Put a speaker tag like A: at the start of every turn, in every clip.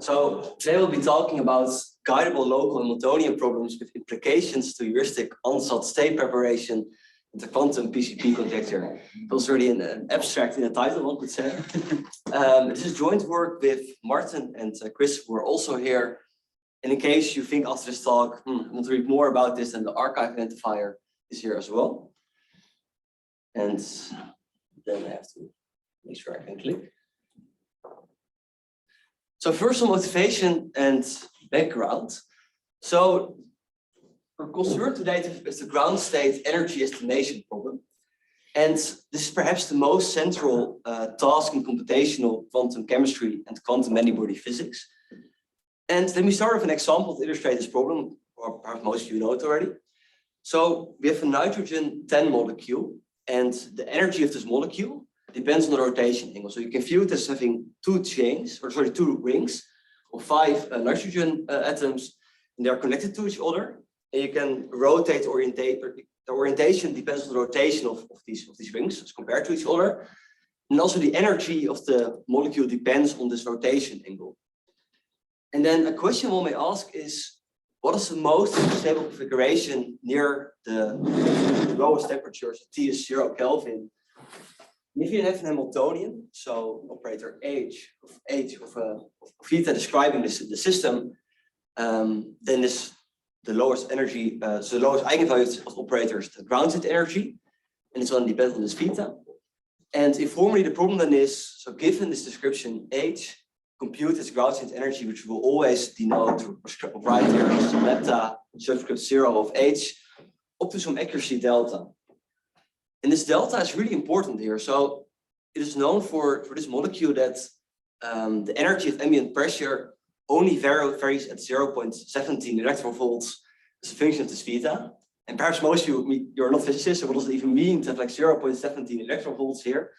A: So today we'll be talking about guidable local Hamiltonian problems with implications to heuristic Ansätze state preparation and the quantum PCP conjecture. It's already an abstract in the title, one could say. This is joint work with Martin and Chris, who are also here. And in case you think after this talk, I want to read more about this, and the archive identifier is here as well. And then I have to make sure I can click. So first, some motivation and background. So we're concerned today with the ground state energy estimation problem. And this is perhaps the most central task in computational quantum chemistry and quantum many-body physics. And let me start with an example to illustrate this problem, or perhaps most of you know it already. So we have a nitrogen-10 molecule, and the energy of this molecule depends on the rotation angle. So you can view it as having two rings of 5 nitrogen atoms, and they are connected to each other. And you can rotate, the orientation depends on the rotation of these rings as compared to each other. And also the energy of the molecule depends on this rotation angle. And then a question one may ask is, what is the most stable configuration near the lowest temperature? So T is 0 Kelvin. If you have an Hamiltonian, so operator H of theta describing the system, then the lowest energy, so the lowest eigenvalue of operator is the ground state energy, and it's going to depend on this theta. And informally, the problem then is, so given this description H, compute its ground state energy, which will always denote right here as lambda subscript 0 of H, up to some accuracy delta. And this delta is really important here. So it is known for this molecule that the energy of ambient pressure only varies at 0.17 electron volts as a function of this theta. And perhaps most of you're not physicists, so what does it even mean to have like 0.17 electron volts here?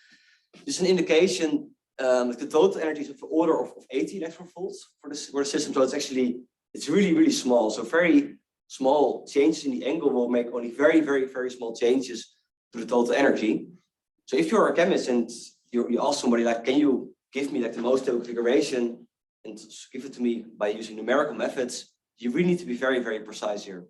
A: This is an indication that the total energy is of the order of 80 electron volts for the system. So it's really, really small. So very small changes in the angle will make only very, very, very small changes to the total energy. So if you're a chemist and you ask somebody like, can you give me like the most stable configuration and give it to me by using numerical methods, you really need to be very, very precise here.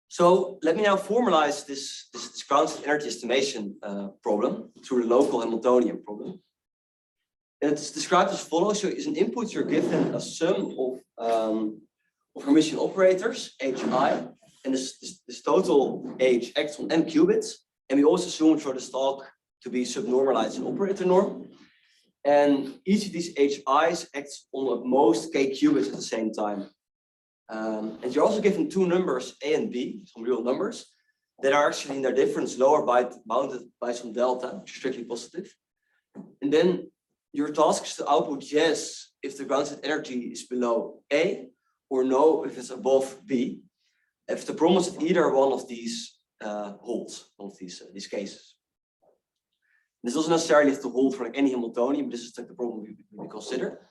A: So let me now formalize this ground state energy estimation problem through the local Hamiltonian problem. And it's described as follows. So as an input, you're given a sum of Hermitian operators, HI, and this total H acts on m qubits. And we also assume for this talk to be subnormalized in operator norm. And each of these HIs acts on at most k qubits at the same time. And you're also given two numbers, A and B, some real numbers, that are actually in their difference lower bounded by some delta, which is strictly positive. And then your task is to output yes if the ground state energy is below A, or no if it's above B, if the problem is that either one of these holds, one of these cases. This doesn't necessarily have to hold for like any Hamiltonian, but this is like the problem we consider.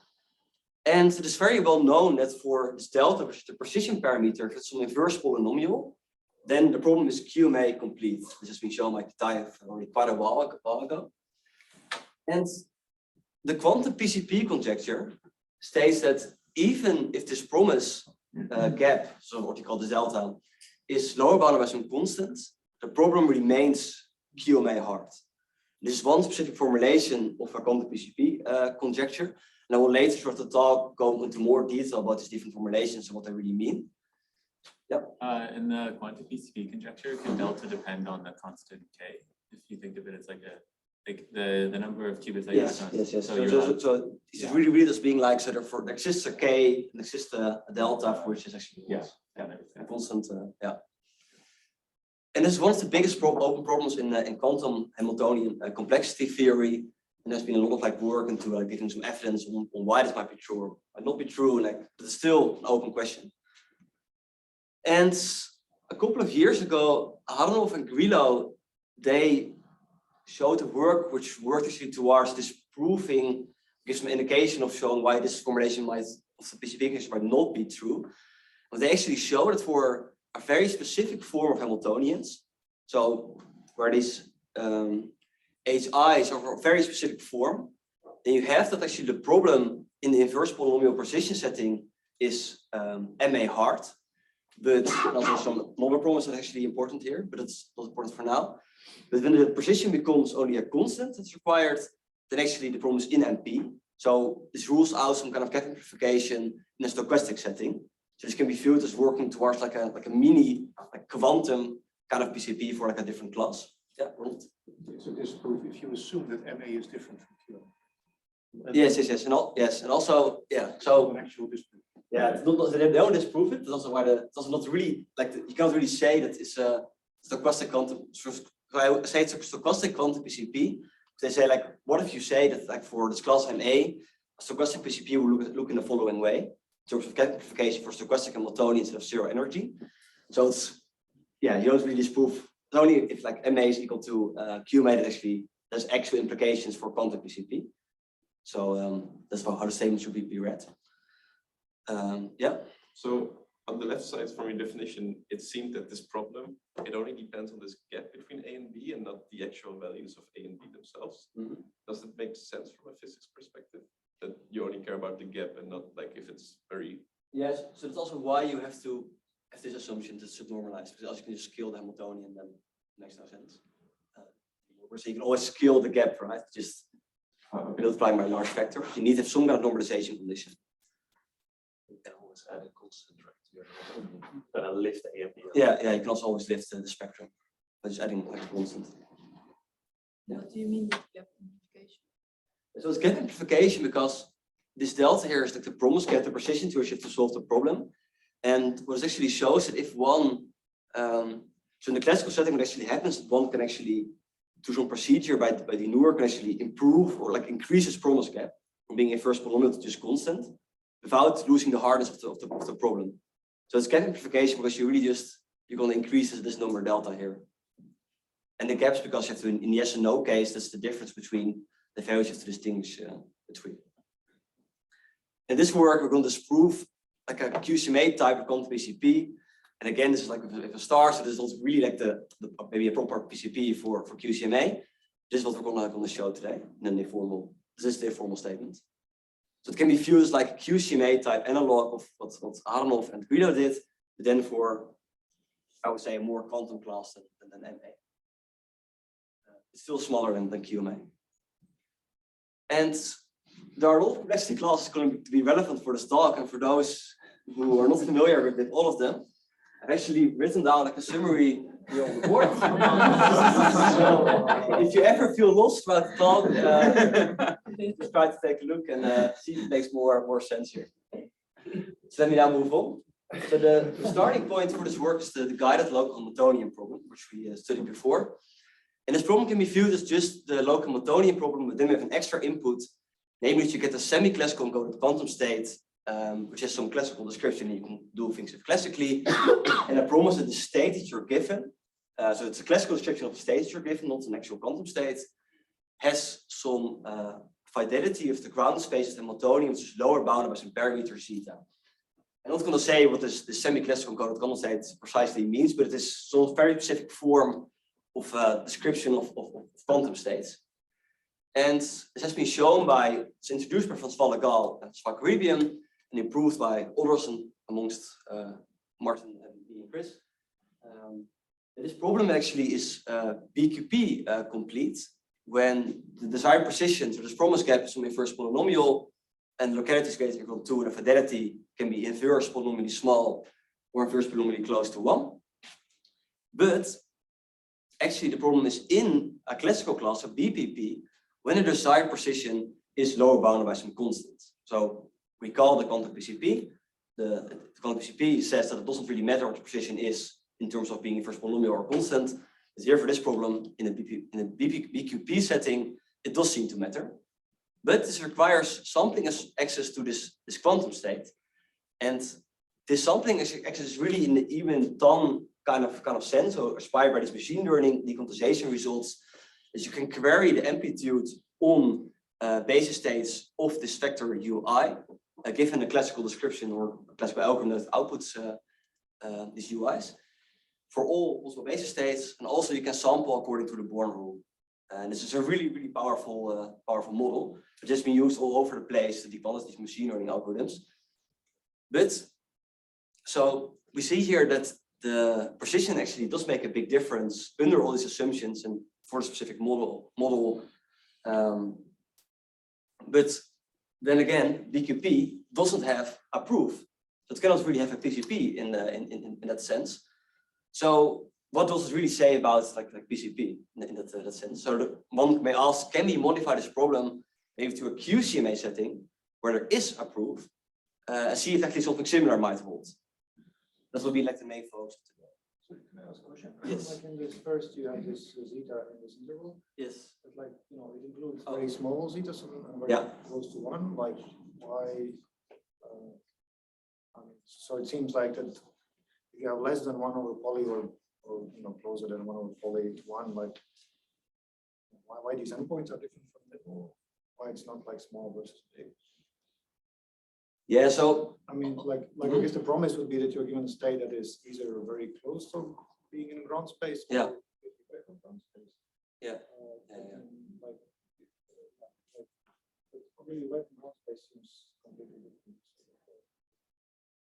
A: And it is very well known that for this delta, which is the precision parameter, if it's an inverse-polynomial, then the problem is QCMA-complete. This has been shown by Kitaev already quite a while ago. And the quantum PCP conjecture states that even if this promise gap, so what you call the delta, is lower bounded by some constant, the problem remains QMA hard. This is one specific formulation of a quantum PCP conjecture. And I will later throughout the talk go into more detail about these different formulations and what they really mean. Yep.
B: In the quantum PCP conjecture, can delta depend on the constant k? If you think of it as like the number of qubits that you have.
A: Yes. So it's really just being like, so there exists a k and exists a delta for which is actually a constant. And this is one of the biggest open problems in quantum Hamiltonian complexity theory. And there's been a lot of like work into giving some evidence on why this might be true or might not be true, but it's still an open question. And a couple of years ago, Haronov and Grillo, they showed a work which worked actually towards disproving, gives some indication of showing why this formulation of the PCP conjecture might not be true. But they actually showed it for a very specific form of Hamiltonians. So where these HIs are for a very specific form, then you have that actually the problem in the inverse polynomial precision setting is MA hard, but also some another problem is actually important here, but it's not important for now. But when the precision becomes only a constant that's required, then actually the problem is in MP. So this rules out some kind of gap amplification in a stochastic setting. So this can be viewed as working towards like a mini quantum kind of PCP for like a different class. Yeah.
C: It's a disproof if you assume that MA is different from Q.
A: Yes, and also So
C: an actual disproof.
A: yeah, it's not, they don't disprove it. That's also why it's also not really like you can't really say that it's a stochastic quantum. So I say it's a stochastic quantum PCP. They say like, what if you say that like for this class MA, a stochastic PCP will look in the following way in terms of gap amplification for stochastic Hamiltonian instead of zero energy. So it's you don't really disprove. It's only if like MA is equal to QMA that actually there's actual implications for quantum PCP. So that's how the statement should be read.
D: So on the left side from your definition, it seemed that this problem, it only depends on this gap between A and B and not the actual values of A and B themselves.
A: Mm-hmm.
D: Does it make sense from a physics perspective that you only care about the gap and not like if it's very...
A: Yes, so that's also why you have to have this assumption that it's subnormalized, because else you can just scale the Hamiltonian, then it makes no sense. So you can always scale the gap, right? Just multiplying by a large factor. You need to have some kind of normalization condition.
C: You can always add a constant, right? You're lift A and B.
A: Yeah, you can also always lift the spectrum by just adding like a constant. Yeah.
E: What do you mean with gap amplification?
A: So it's gap amplification because this delta here is like the promise gap, the precision to which you have to solve the problem. And what it actually shows that if one, so in the classical setting, what actually happens, one can actually do some procedure by the Noor can actually improve or like increase its promise gap from being inverse polynomial to just constant without losing the hardness of the problem. So it's gap amplification because you're going to increase this number delta here. And the gaps because you have to, in the yes and no case, that's the difference between the values you have to distinguish between. In this work, we're going to disprove like a QCMA type of quantum PCP. And again, this is like with a star, so this is not really like the maybe a proper PCP for QCMA. This is what we're going to show today. And then this is the informal statement. So it can be viewed as like a QCMA type analog of what Aronov and Guido did, but then for, I would say, a more quantum class than MA. It's still smaller than QMA. And there are a lot of complexity classes going to be relevant for this talk, and for those who are not familiar with all of them, I've actually written down like a summary here on the board. So if you ever feel lost about the talk, just try to take a look and see if it makes more sense here. So let me now move on. So the starting point for this work is the guided local Hamiltonian problem, which we studied before. And this problem can be viewed as just the local Hamiltonian problem, but then we have an extra input, namely that you get a semi-classical encoded quantum state, which has some classical description. You can do things with classically, and I promise that the state that you're given, so it's a classical description of the state that you're given, not an actual quantum state, has some fidelity of the ground space of the Hamiltonian, which is lower bounded by some parameter zeta. I'm not going to say what this semi-classical encoded quantum state precisely means, but it is some very specific form of description of quantum states. And this has been shown by, it's introduced by François Legal and Swak-Ribian, and improved by others amongst Martin and me and Chris. This problem actually is BQP complete when the desired precision, so this promise gap is some inverse polynomial, and locality is greater than or equal to 2, and the fidelity can be inverse polynomially small or inverse polynomially close to 1. But actually the problem is in a classical class of BPP when the desired precision is lower bounded by some constant. So we call the quantum PCP. The quantum PCP says that it doesn't really matter what the precision is in terms of being inverse polynomial or constant. But here for this problem in a BQP setting, it does seem to matter. But this requires sampling access to this quantum state. And this sampling access is really in the even done kind of sense, so inspired by this machine learning dequantization results, is you can query the amplitude on basis states of this vector UI, given a classical description or a classical algorithm that outputs these UIs for all possible basis states, and also you can sample according to the Born rule. And this is a really, really powerful, powerful model, which has been used all over the place to develop these machine learning algorithms. But so we see here that the precision actually does make a big difference under all these assumptions and for the specific model. But then again, BQP doesn't have a proof. So it cannot really have a PCP in that sense. So what does it really say about like PCP in that sense? So one may ask, can we modify this problem maybe to a QCMA setting where there is a proof and see if actually something similar might hold? That would be like the main focus of today.
F: So can I ask a question?
A: Yes.
F: Like in this first, you have this zeta in this interval.
A: Yes.
F: But like, you know, it includes very small zetas and very close to one. Like, why? I mean, so it seems like that if you have less than 1 over poly or you know closer than 1 over poly to 1, like why these endpoints are different from that, or why it's not like small versus big?
A: Yeah. So
F: I mean, like I guess the promise would be that you're given a state that is either very close to being in ground space. Or away from ground space.
A: Yeah.
F: Like really away from ground space seems completely different.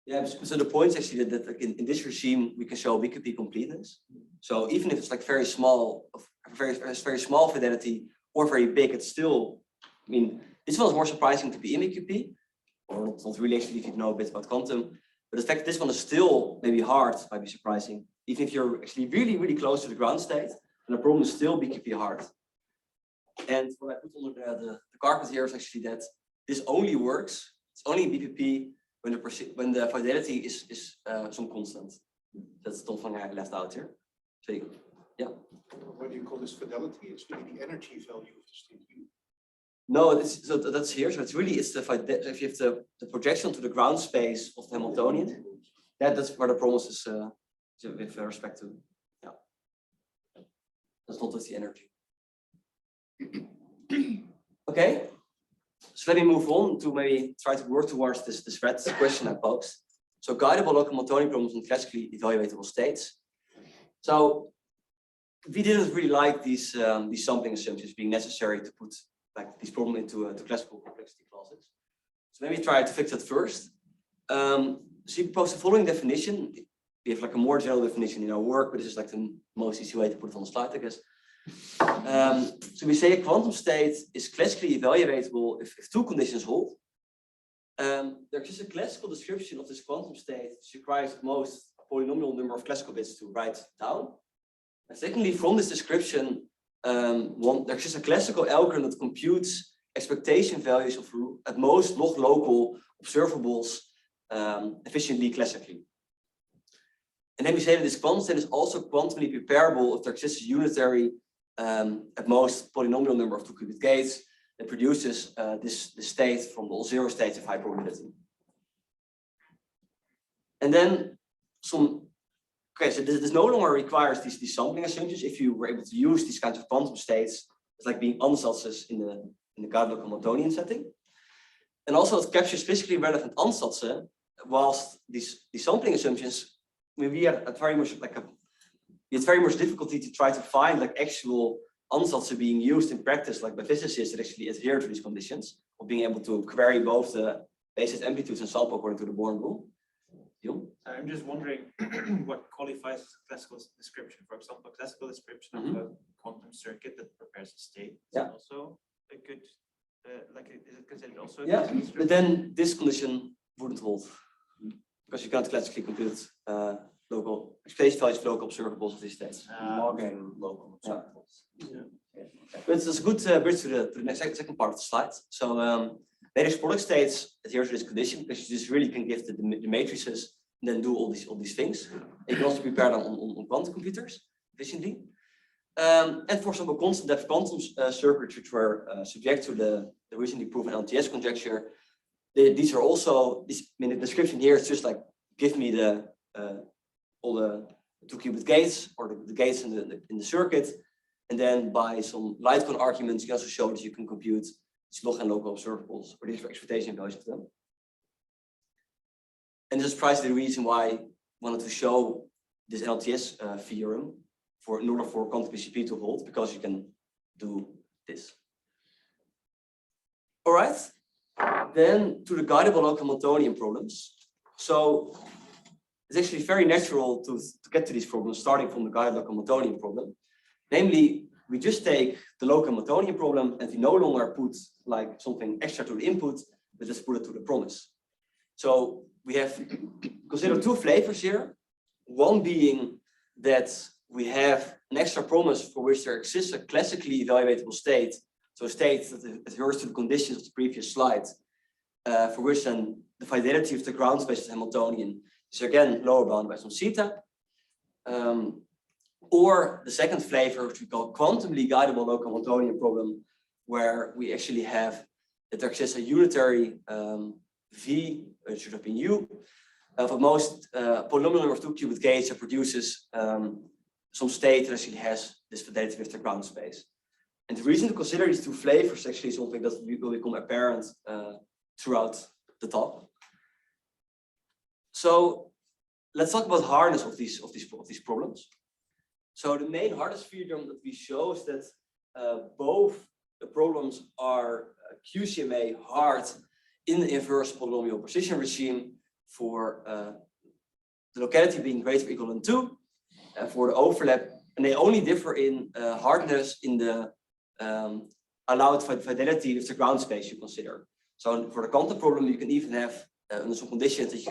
A: Yeah, so the point is actually that in this regime we can show BQP completeness. So even if it's like very small, very small fidelity or very big, it's still. I mean, this one is more surprising to be in BQP, or not really actually if you know a bit about quantum. But the fact that this one is still maybe hard might be surprising. Even if you're actually really, really close to the ground state, and the problem is still BQP hard. And what I put under the carpet here is actually that this only works. It's only in BQP when the fidelity is some constant. That's the one I left out here. So yeah.
G: What do you call this fidelity? It's really the energy value of the state U.
A: No, so that's here. So it's really if you have the projection to the ground space of the Hamiltonian. That's where the promise is with respect to. Yeah. That's not with the energy. Okay. So let me move on to maybe try to work towards this red question I posed. So guidable local Hamiltonian problems in classically evaluatable states. So we didn't really like these sampling assumptions being necessary to put like this problem into classical complexity classes. So maybe try to fix that first. So we propose the following definition. We have like a more general definition in our work, but this is like the most easy way to put it on the slide, I guess. So we say a quantum state is classically evaluatable if two conditions hold. There's just a classical description of this quantum state which requires at most a polynomial number of classical bits to write down. And secondly, from this description, there's just a classical algorithm that computes expectation values of at most log local observables efficiently classically. And then we say that this quantum state is also quantumly preparable if there exists a unitary at most polynomial number of 2-qubit gates that produces this state from all 0 states of high probability. And then so this no longer requires these sampling assumptions if you were able to use these kinds of quantum states as like being Ansätze in the Guided Local Hamiltonian setting. And also it captures physically relevant Ansätze, whilst these sampling assumptions, we had very much it's very much difficulty to try to find like actual Ansätze being used in practice, like by physicists that actually adhere to these conditions of being able to query both the basis amplitudes and sample according to the Born rule.
H: I'm just wondering what qualifies as a classical description. For example, a classical description of a quantum circuit that prepares a state is also a good, is it considered also a classical description?
A: But then this condition wouldn't hold because you can't classically compute local space values of local observables of these states.
C: Logging local observables.
A: But it's a good bridge to the next second part of the slide. So Matrix product states adhere to this condition because you just really can give the matrices and then do all these things. You can also prepare them on quantum computers efficiently. And for example, constant depth quantum circuits which were subject to the recently proven NLTS conjecture. These are also in the description here. It's just like give me all the 2-qubit gates or the gates in the circuit, and then by some Lightcon arguments, you can also show that you can compute these log and local observables or these expectation values of them. And this is precisely the reason why I wanted to show this NLTS theorem in order for quantum PCP to hold, because you can do this. All right, then to the Guidable Local Hamiltonian problems. So it's actually very natural to get to these problems starting from the Guided Local Hamiltonian problem. Namely, we just take the local Hamiltonian problem and we no longer put like something extra to the input, but just put it to the promise. So we have considered two flavors here. One being that we have an extra promise for which there exists a classically evaluatable state. So a state that adheres to the conditions of the previous slide, for which then the fidelity of the ground space is Hamiltonian is again lower bound by some zeta. Or the second flavor, which we call quantumly guidable local Hamiltonian problem, where we actually have that there exists a unitary V, it should have been U, of most polynomial number of 2 qubit gates that produces some state that actually has this fidelity with the ground space. And the reason to consider these two flavors is actually something that will become apparent throughout the talk. So let's talk about hardness of these problems. So the main hardness theorem that we show is that both the problems are QCMA hard in the inverse polynomial precision regime for the locality being greater or equal than 2, and for the overlap, and they only differ in hardness in the allowed fidelity with the ground space you consider. So for the quantum problem, you can even have under some conditions that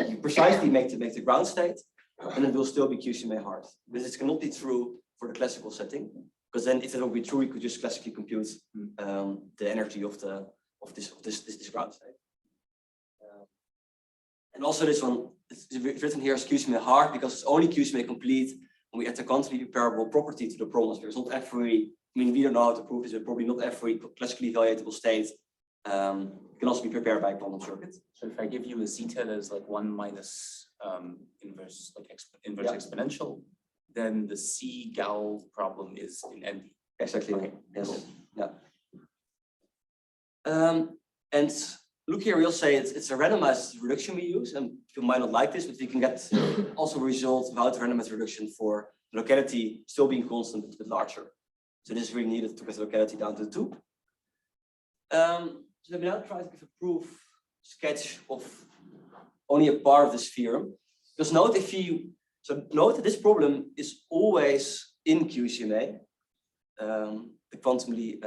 A: you precisely make the ground state, and it will still be QCMA hard. But this cannot be true for the classical setting, because then if it would be true, you could just classically compute the energy of this ground state. And also this one is written here as QCMA hard because it's only QCMA-complete when we add a quantumly comparable property to the problems. There's not every, I mean, we don't know how to prove this, but probably not every classically evaluatable state can also be prepared by a quantum circuit.
C: So if I give you a zeta that is like 1 minus inverse exponential, then the C Gal problem is in NP.
A: Exactly.
C: Okay.
A: Yes. Yeah. And look here, we'll say it's a randomized reduction we use, and you might not like this, but we can get also results without randomized reduction for the locality still being constant, but a bit larger. So this is really needed to get the locality down to 2. So let me now try to give a proof sketch of only a part of this theorem. Because note note that this problem is always in QCMA, the quantumly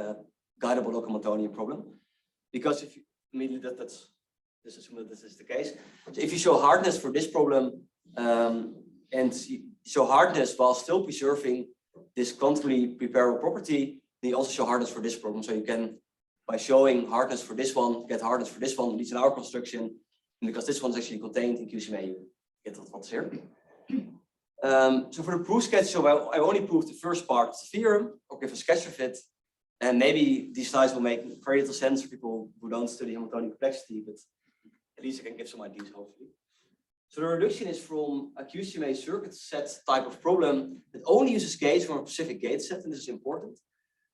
A: guidable local Hamiltonian problem. Because if you immediately let's assume that this is the case. So if you show hardness for this problem and you show hardness while still preserving this quantumly preparable property, then you also show hardness for this problem. So you can, by showing hardness for this one, get hardness for this one, at least in our construction, and because this one is actually contained in QCMA, you get what's here. So for the proof sketch, so I only proved the first part of the theorem, or give a sketch of it. And maybe these slides will make very little sense for people who don't study Hamiltonian complexity, but at least I can give some ideas, hopefully. So the reduction is from a QCMA circuit set type of problem that only uses gates from a specific gate set, and this is important.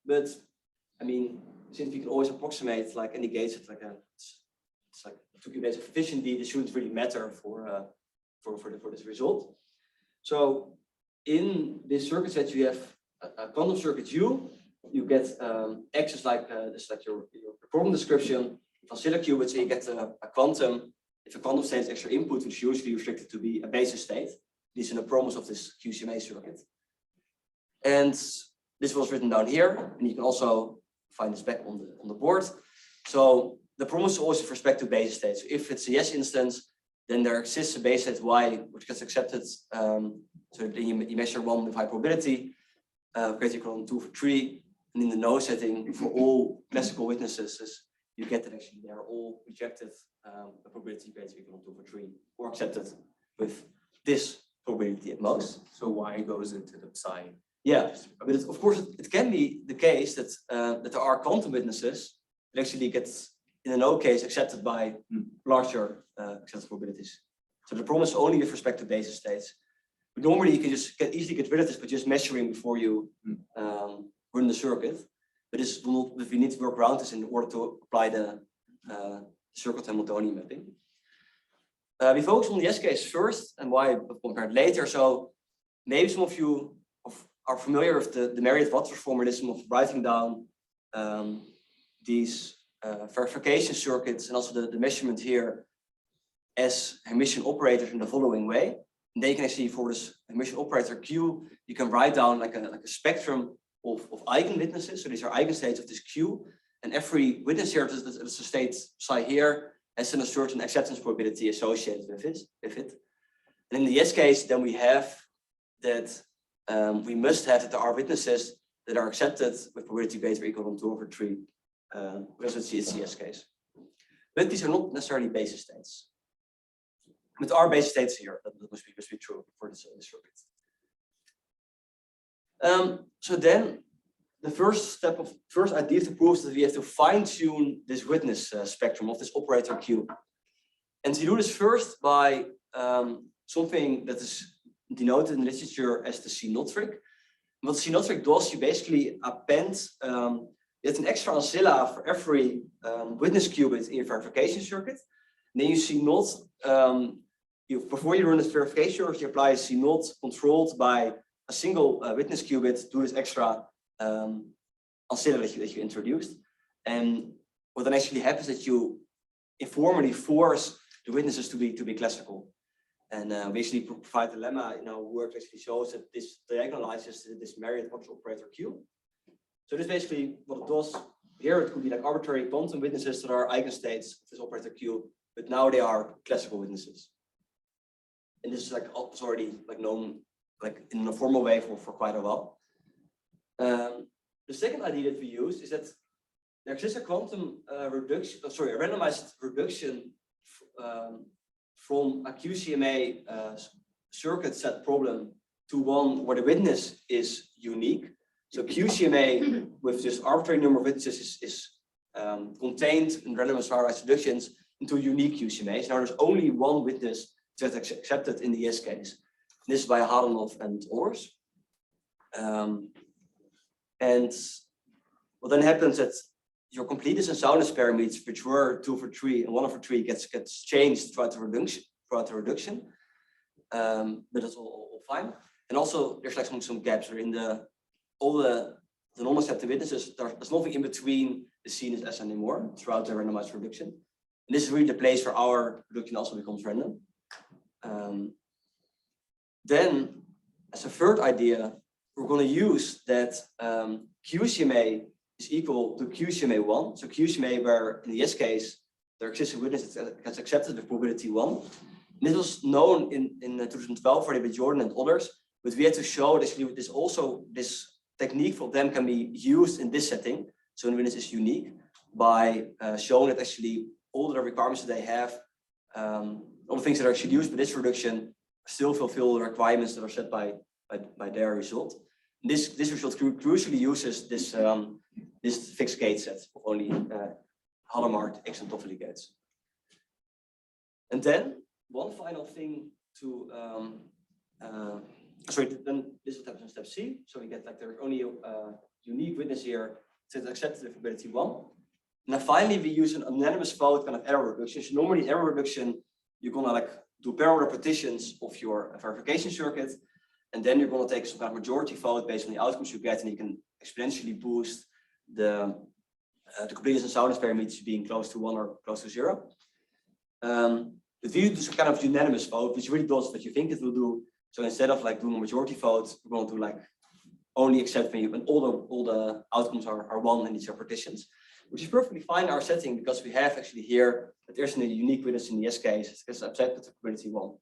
A: But I mean, since we can always approximate like any gate set, like it's like 2 qubits of efficiency, this shouldn't really matter for this result. So in this circuit set, you have a quantum circuit U. You get X is like this is like your problem description. Oscilla qubits, so you get a quantum. If a quantum state is extra input, which is usually restricted to be a basis state, this is in the promise of this QCMA circuit. And this was written down here, and you can also find this back on the board. So the promise is always with respect to basis states. So if it's a yes instance, then there exists a basis state Y which gets accepted. So then you measure 1 with high probability, greater equal than 2 for 3. And in the no setting, for all classical witnesses, you get that actually they are all rejected a probability greater equal to 2 for 3, or accepted with this probability at most.
C: So Y goes into the psi.
A: Yeah, but of course it can be the case that that there are quantum witnesses that actually get in a no case accepted by larger accepted probabilities. So the promise only with respect to basis states. But normally you can just easily get rid of this by just measuring before you run the circuit. But this will, we need to work around this in order to apply the circuit Hamiltonian mapping. We focus on the S case first, and why compared later. So maybe some of you are familiar with the Marriott-Wadsworth formalism of writing down these verification circuits and also the measurement here as Hermitian operators in the following way. And they can actually, for this Hermitian operator Q, you can write down like a spectrum of eigenwitnesses. So these are eigenstates of this Q. And every witness here, that's the state psi here, has a certain acceptance probability associated with it. And in the yes case, then we have that we must have that there are witnesses that are accepted with probability greater or equal to 2/3, because it's the yes case. But these are not necessarily basis states. But there are basis states here. That must be true for this circuit. So then the first idea to prove is that we have to fine-tune this witness spectrum of this operator Q. And to do this first by something that is denoted in literature as the C0 trick. What the C0 trick does, you basically append yet an extra ancilla for every witness qubit in your verification circuit. And then you C0, before you run this verification circuit, you apply a C0 controlled by a single witness qubit to this extra ancilla that you introduced. And what then actually happens is that you informally force the witnesses to be classical. And we actually provide a lemma in our work that actually shows that this diagonalizes this Marriott-Wadsworth operator Q. So this basically what it does here, it could be like arbitrary quantum witnesses that are eigenstates of this operator Q, but now they are classical witnesses. And this is like it's already like known like in a formal way for quite a while. The second idea that we use is that there exists a quantum a randomized reduction from a QCMA circuit set problem to one where the witness is unique. So QCMA with this arbitrary number of witnesses is contained in randomized pairwise reductions into unique QCMAs. Now there's only one witness that's accepted in the yes case. This is by Hadanov and others. And what then happens that your completeness and soundness parameters, which were 2/3 and 1/3, gets changed throughout the reduction. But that's all fine. And also there's like some gaps where in all the non-accepted witnesses, there's nothing in between the seen as S anymore throughout the randomized reduction. And this is really the place where our reduction also becomes random. Then, as a third idea, we're going to use that QCMA is equal to QCMA1. So QCMA, where in the yes case, there exists a witness that gets accepted with probability 1. And this was known in 2012 already by Jordi and others, but we had to show that actually this technique for them can be used in this setting. So when witness is unique by showing that actually all the requirements that they have, all the things that are actually used by this reduction still fulfill the requirements that are set by their result. And this result crucially uses this fixed gate set of only Hadamard X and Toffoli gates. And then one final thing to then this is what happens in step C. So we get like there's only a unique witness here that's accepted with probability 1. And then finally we use an unanimous vote kind of error reduction. So normally error reduction, you're gonna like do parallel repetitions of your verification circuit, and then you're going to take some kind of majority vote based on the outcomes you get, and you can exponentially boost the completeness and soundness parameters being close to 1 or close to 0. But we do some kind of unanimous vote, which really does what you think it will do. So instead of like doing a majority vote, we're going to do like only accept when all the outcomes are 1 in these repetitions, which is perfectly fine in our setting because we have actually here that there's a unique witness in the yes case. It's accepted with probability 1.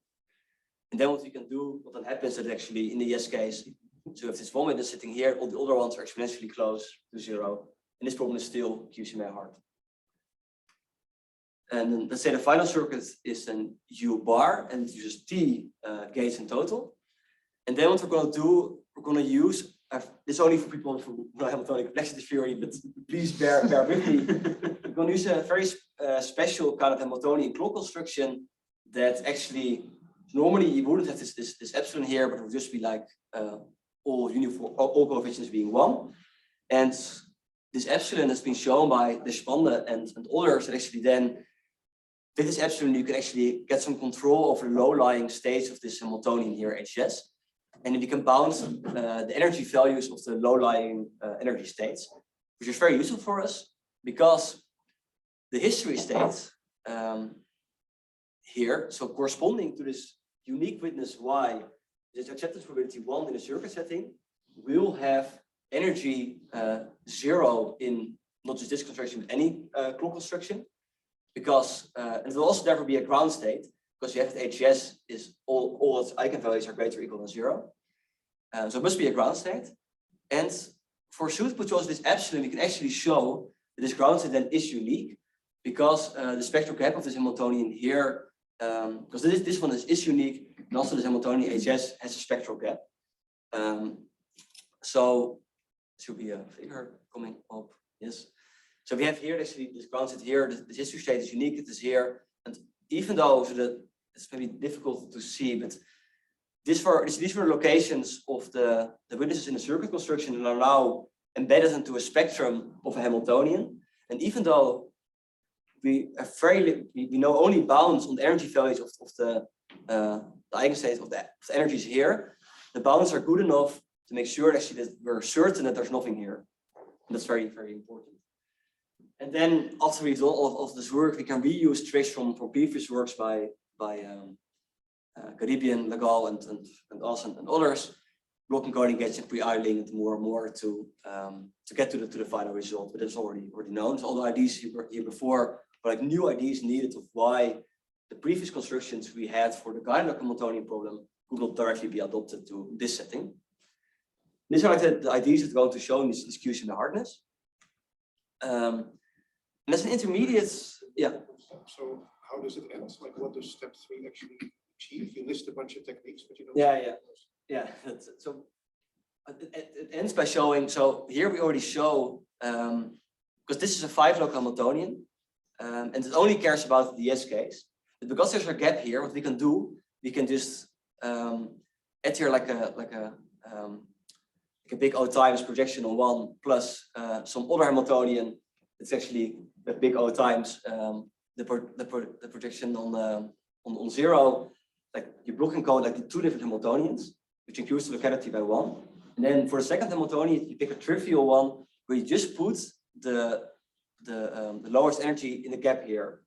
A: And then what we can do, what then happens is that actually in the yes case, so if this one witness sitting here, all the other ones are exponentially close to 0. And this problem is still QCMA hard. And then let's say the final circuit is then U bar and it uses T gates in total. And then what we're going to do, we're going to use, this only for people who know Hamiltonian complexity theory, but please bear with me. We're going to use a very special kind of Hamiltonian clock construction that actually, normally you wouldn't have this epsilon here, but it would just be like all coefficients being 1. And this epsilon has been shown by Despande and others that actually then, with this epsilon, you can actually get some control over the low-lying states of this Hamiltonian here, HS. and then we can bound the energy values of the low-lying energy states, which is very useful for us because the history state here, so corresponding to this unique witness Y, this acceptance probability 1 in a circuit setting, will have energy 0 in not just this construction, but any clock construction, because and it will also therefore be a ground state, because you have that HGS is all its eigenvalues are greater or equal than 0. So it must be a ground state. And for suitable choice of this epsilon, we can actually show that this ground state then is unique, because the spectral gap of this Hamiltonian here, because this one is unique, and also this Hamiltonian HS has a spectral gap. So should be a figure coming up. Yes. So we have here actually this ground state here. The history state is unique. It is here, and even though it's maybe difficult to see, but these were locations of the witnesses in the circuit construction and are now embedded into a spectrum of a Hamiltonian. And even though we know only bounds on the energy values of the eigenstates of the energies here, the bounds are good enough to make sure actually that we're certain that there's nothing here. And that's very, very important. And then after we do all of this work, we can reuse tricks from previous works by Caribbean, Legal, and also and others, block encoding, Gadget, pre-idling, and more to get to the final result. But it's already known. So all the ideas here before, but like new ideas needed of why the previous constructions we had for the Guided Local Hamiltonian problem could not directly be adopted to this setting. These are like the ideas that we're going to show in this QCMA hardness. And as an intermediate, yeah.
G: So how does it end? Like, what does step 3 actually achieve? You list a bunch of techniques, but you don't.
A: Yeah. So it ends by showing. So here we already show because this is a 5 local Hamiltonian, and it only cares about the S case. But because there's a gap here, what we can do, we can just add here like a big O times projection on 1 plus some other Hamiltonian. It's actually a big O times the projection on 0. Like you block encode like the 2 different Hamiltonians, which increases the locality by 1. And then for the second Hamiltonian, you pick a trivial one where you just put the lowest energy in the gap here.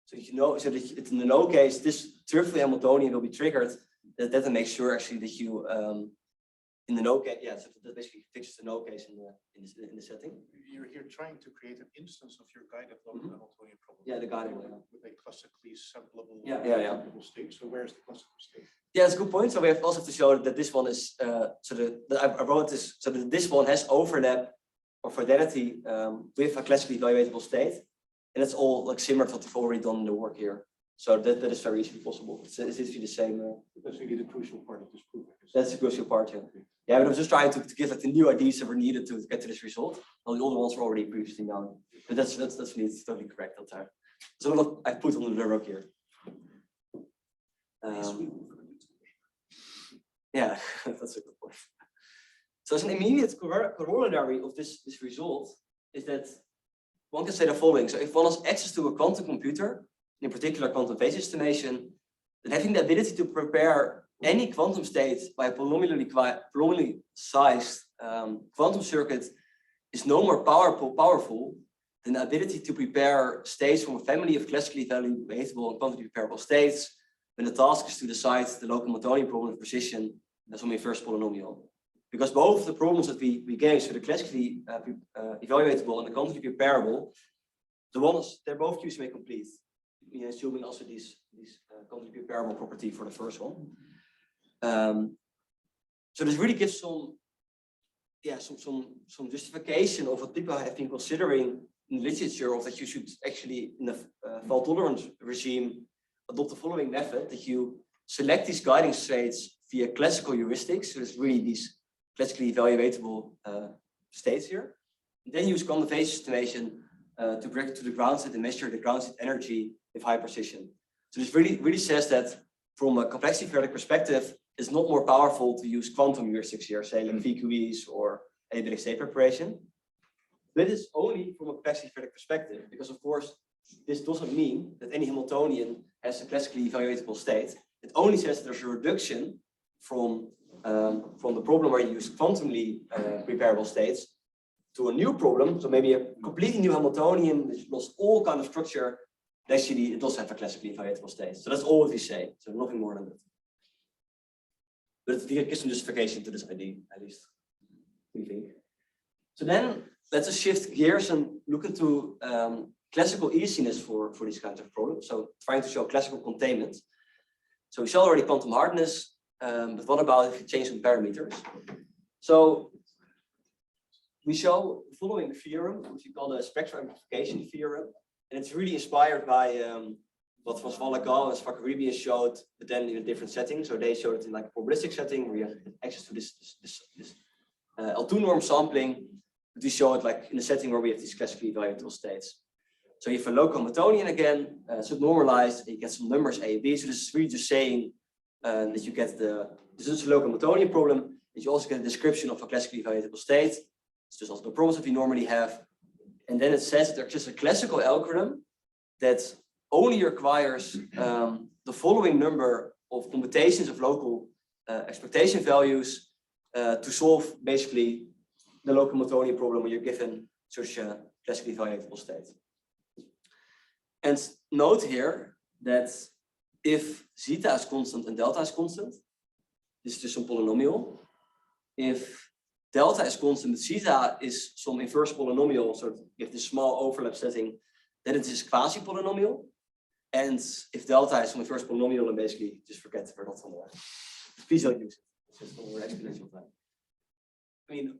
A: So so that it's in the no case, this trivial Hamiltonian will be triggered. That makes sure actually that you in the no case, so that basically fixes the no case in the setting.
G: You're trying to create an instance of your guided local Hamiltonian problem.
A: Yeah, the guided one.
G: With a classically samplable state. So where's the classical state?
A: Yeah, that's a good point. So we have also to show that this one is I wrote this so that this one has overlap or fidelity with a classically evaluatable state, and it's all like similar to what we've already done in the work here. So that is very easily possible. It's literally the same.
G: That's really the crucial part of this proof.
A: That's the crucial part, yeah. Yeah, but I was just trying to give like the new ideas that were needed to get to this result. All the other ones were already previously known. But that's totally correct that time. So what I put on the work here. Yeah, that's a good point. So as an immediate corollary of this result is that one can say the following. So if one has access to a quantum computer, in particular quantum phase estimation, then having the ability to prepare any quantum state by a polynomially sized quantum circuit is no more powerful than the ability to prepare states from a family of classically evaluatable and quantum comparable states when the task is to decide the local Hamiltonian problem of precision as some inverse polynomial. Because both the problems that we gave, so the classically evaluatable and the quantum comparable, they're both QCMA-complete. Assuming also these quantum comparable property for the first one. So this really gives some justification of what people have been considering in the literature of that you should actually in the fault tolerance regime adopt the following method, that you select these guiding states via classical heuristics. So it's really these classically evaluatable states here. And then use quantum phase estimation to bring it to the ground state and measure the ground state energy with high precision. So this really says that from a complexity-theoretic perspective, it's not more powerful to use quantum heuristics here, say like VQEs or elliptic state preparation. But it's only from a complexity-theoretic perspective, because of course, this doesn't mean that any Hamiltonian has a classically evaluatable state. It only says that there's a reduction from the problem where you use quantumly preparable states to a new problem, so maybe a completely new Hamiltonian which lost all kind of structure, actually it does have a classically evaluatable state. So that's all what we say, so nothing more than that. But we give some justification to this idea, at least, we think. So then let's just shift gears and look into classical easiness for these kinds of problems. So trying to show classical containment. So we saw already quantum hardness, but what about if you change some parameters? So we show the following theorem, which we call the spectral amplification theorem, and it's really inspired by what Van Wallegaal and Svakaribian showed, but then in a different setting. So they showed it in like a probabilistic setting where you have access to this L2 norm sampling. But we show it like in a setting where we have these classically evaluatable states. So you have a local Hamiltonian again, subnormalized, and you get some numbers A and B. So this is really just saying that you get this is a local Hamiltonian problem, and you also get a description of a classically evaluatable state. It's just also the problems that we normally have. And then it says that there's just a classical algorithm that only requires the following number of computations of local expectation values to solve basically the local Hamiltonian problem when you're given such a classically evaluatable state. And note here that if zeta is constant and delta is constant, this is just some polynomial. If delta is constant, but zeta is some inverse polynomial, so you have this small overlap setting, then it is quasi-polynomial. And if delta is some inverse polynomial, then basically just forget we're not on the line. Please don't use it. It's just over exponential time. I mean,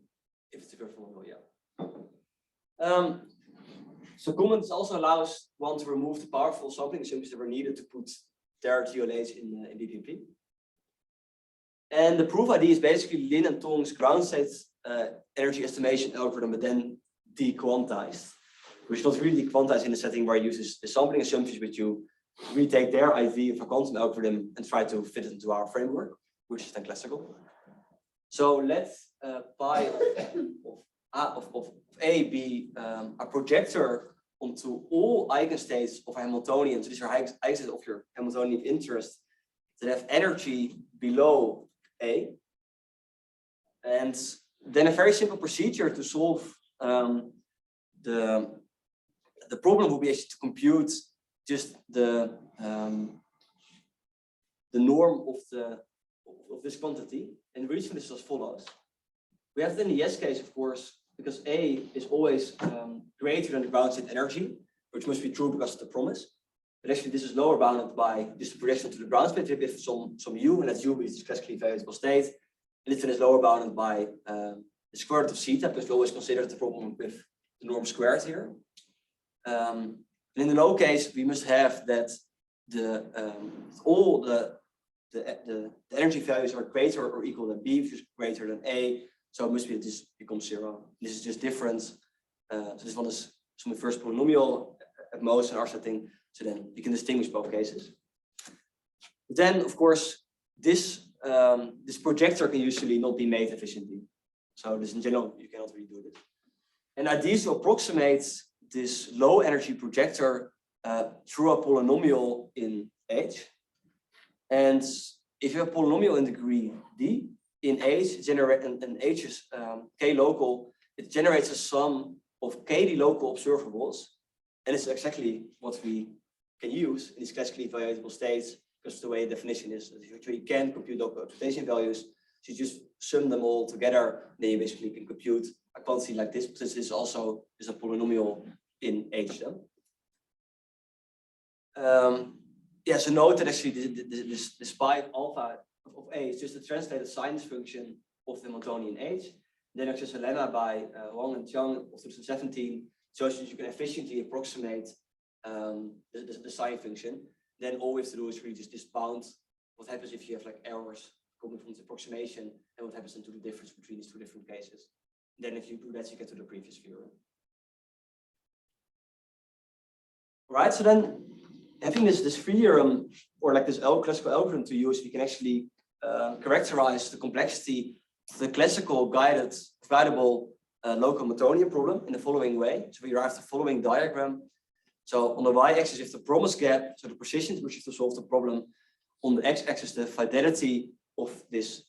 A: if it's inverse polynomial, yeah. So comments also allows one to remove the powerful sampling assumptions that were needed to put their GLAs in BPP. And the proof idea is basically Lin and Tong's ground state energy estimation algorithm, but then dequantized, which is not really dequantized in a setting where it uses the sampling assumptions, but you retake their idea of a quantum algorithm and try to fit it into our framework, which is then classical. So let pi of A be a projector onto all eigenstates of a Hamiltonian. So these are eigenstates of your Hamiltonian of interest that have energy below A. And then a very simple procedure to solve the problem would be actually to compute just the norm of this quantity. And the reason is as follows. We have the NLTS case, of course, because A is always greater than the ground state energy, which must be true because of the promise. But actually, this is lower bounded by just the projection to the ground state. We have some U, and that's U is classically evaluatable state. And this is lower bounded by the square root of zeta, because we always consider the problem with the norm squared here. And in the low case, we must have that all the energy values are greater or equal than B, which is greater than A. So it must be that this becomes 0. This is just different. So this one is some inverse polynomial at most in our setting. So then you can distinguish both cases. But then, of course, this projector can usually not be made efficiently. So this in general, you cannot really do this. And ideas to approximate this low energy projector through a polynomial in H. And if you have a polynomial in degree D, in H, and H is K local, it generates a sum of KD local observables. And it's exactly what we can use in these classically evaluatable states, because the way the definition is that you can compute local expectation values. So you just sum them all together, then you basically can compute a quantity like this, but this is also a polynomial in H then. Yeah, so note that actually this pi alpha of A is just a translated science function of the Hamiltonian H. Then there's just a lemma by Wang and Chiang of 2017, shows that you can efficiently approximate the sine function. Then all we have to do is really just disbound what happens if you have like errors coming from the approximation, and what happens to the difference between these two different cases. And then if you do that, you get to the previous theorem. Right, so then having this theorem, or like this classical algorithm to use, we can actually characterize the complexity of the classical guidable local Hamiltonian problem in the following way. So we derive the following diagram. So on the y-axis, you have the promise gap, so the precision to which you have to solve the problem. On the x-axis, the fidelity of this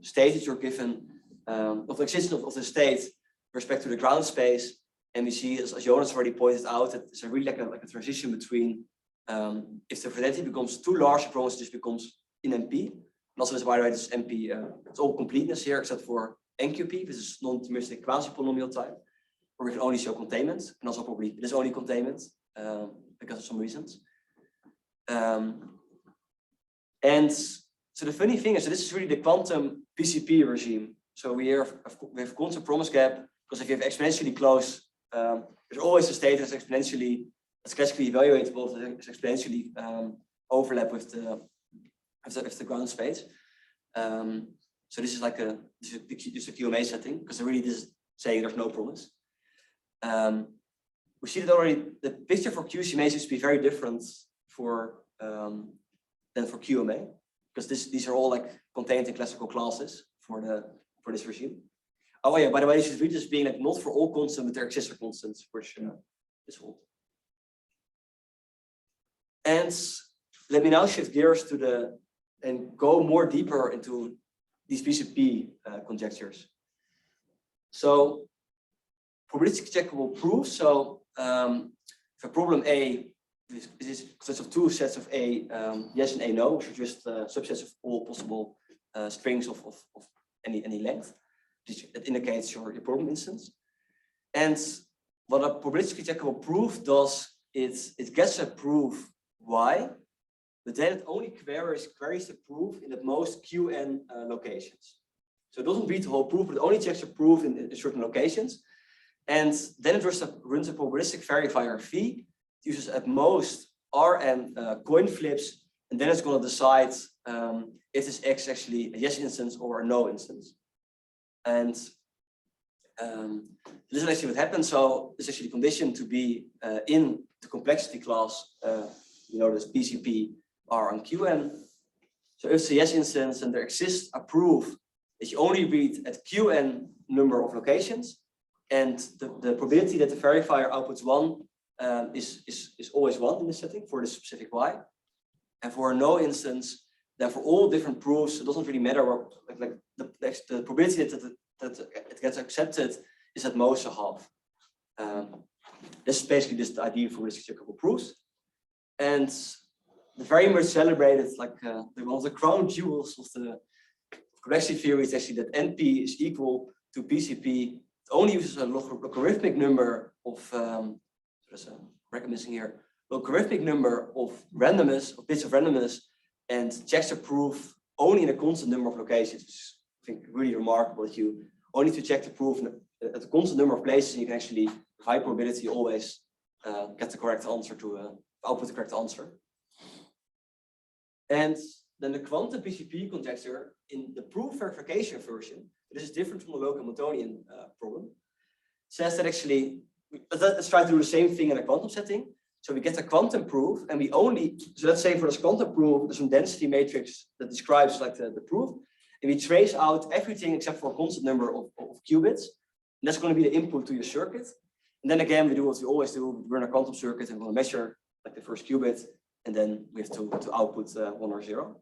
A: state that you're given, of the existence of the state with respect to the ground space. And we see, as Jonas already pointed out, that it's really like a transition between if the fidelity becomes too large, the problem just becomes in NP. And also, by the way, this NP, it's all completeness here except for NQP, which is non-deterministic quasi-polynomial type, where we can only show containment, and also probably it is only containment because of some reasons. And so the funny thing is, so this is really the quantum PCP regime. So we have constant promise gap because if you have exponentially close, there's always a state that's exponentially, that's classically evaluatable, that's exponentially overlap with the ground space. So this is like this is a QMA setting because really this is saying there's no promise. We see that already. The picture for QCMA seems to be very different than for QMA because these are all like contained in classical classes for this regime. Oh yeah, by the way, you should read this being like not for all constants, but there exists constants, which is hold. And let me now shift gears to and go more deeper into these PCP conjectures. So probabilistic checkable proofs. So for problem A, this consists of two sets of A yes and A no, which are just subsets of all possible strings of any length. That indicates your problem instance. And what a probabilistic checkable proof does, it gets a proof Y, but then it only queries the proof in at most QN locations. So it doesn't read the whole proof, but it only checks the proof in certain locations. And then it runs a probabilistic verifier V. It uses at most Rn coin flips, and then it's going to decide if this X is actually a yes instance or a no instance. And this is actually what happens. So it's actually conditioned to be in the complexity class, this PCP R on Qn. So if it's a yes instance and there exists a proof that you only read at Qn number of locations, and the probability that the verifier outputs 1 is always 1 in this setting for this specific Y. And for a no instance, then for all different proofs, it doesn't really matter what, the probability that it gets accepted is at most a half. This is basically just the idea for probabilistic checkable proofs. And the very much celebrated, one of the crown jewels of the complexity theory is actually that NP is equal to PCP. It only uses a logarithmic number of, there's a record missing here, logarithmic number of randomness, of bits of randomness, and checks the proof only in a constant number of locations, which is, I think, really remarkable that you only need to check the proof at a constant number of places, and you can actually, with high probability, always get the correct answer output the correct answer. And then the quantum PCP conjecture in the proof verification version, this is different from the local Hamiltonian problem, says that actually, let's try to do the same thing in a quantum setting. So we get a quantum proof, and so let's say for this quantum proof, there's some density matrix that describes the proof, and we trace out everything except for a constant number of qubits. And that's going to be the input to your circuit. And then again, we do what we always do, we run a quantum circuit and we're going to measure the first qubit, and then we have to output 1 or 0.